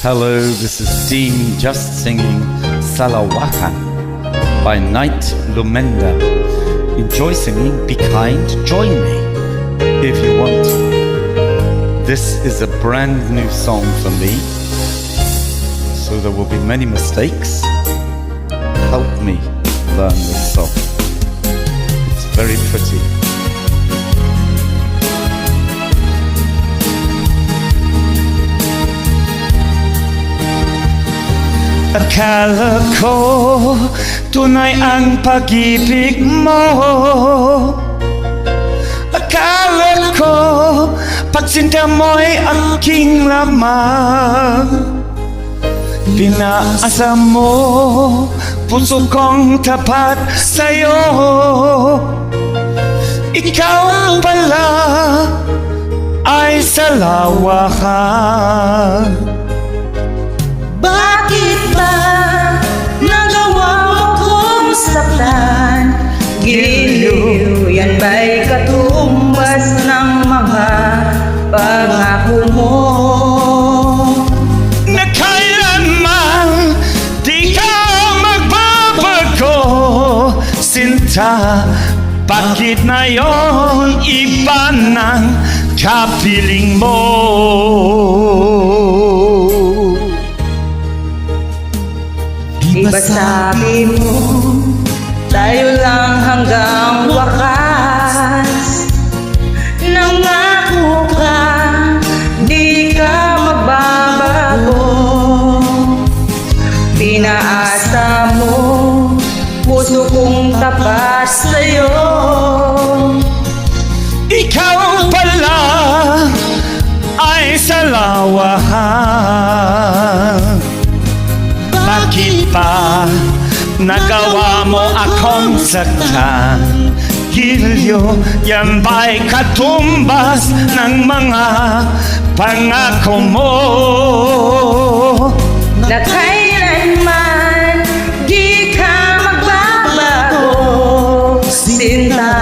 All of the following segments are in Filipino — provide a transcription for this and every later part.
Hello, this is Dean just singing Salawahan by Night Lumenda. Enjoy singing, be kind, join me if you want. This is a brand new song for me, so there will be many mistakes. Help me learn this song. It's very pretty. Akala ko tunay ang pag-ibig mo. Akala ko pagsinta mo'y aking lamang. Pinaasa mo puso kong tapat sa'yo. Ikaw pala ay salawahan. Bakit ba nagawa mo kong saktan? Giliw, yan ba'y katumbas ng mga pangako mo? Na kailanman di ka magbabago, sinta. Bakit na yon iba ng kapiling mo? Di ba sabi mo, tayo lang hanggang wakas? Nangako ka, di ka magbabago. Pinaasa mo, puso kong tapat sa'yo. Ikaw pala ay salawahan. Bakit pa nagawa mo akong saktan? Gilyo, yan ba'y katumbas ng mga pangako mo? Na kailanman di ka magbabago, sinta.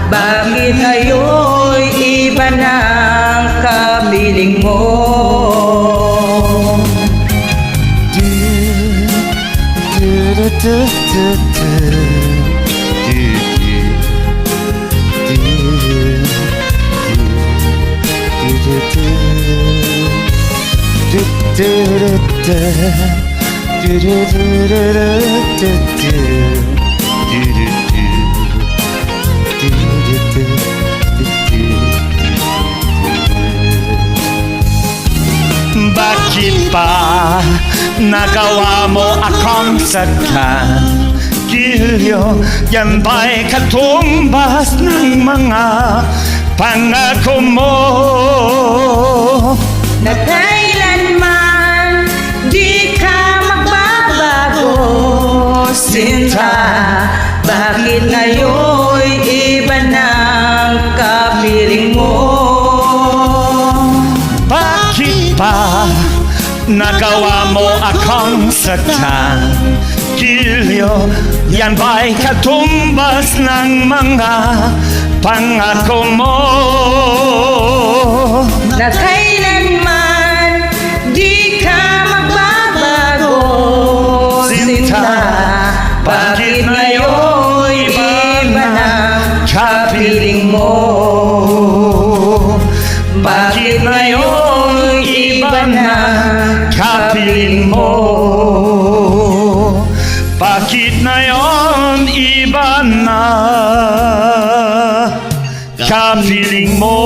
Bakit ngayon iba ng kapiling mo? Bakit pa nagawa mo akong saktan? Gilyo, yan ba'y katumbas ng mga pangako mo? Na kailanman di ka magbabago, sinta. Bakit ngayon iba ng kapiling mo? Bakit pa nagawa mo akong saktan? Gilyo, yan ba'y katumbas ng mga pangako mo? Na kailanman di ka magbabago, sinta. Bakit ngayon iba ng kapiling mo? Bakit ngayon iba na kapiling mo? Bakit na yon iba na kapiling mo?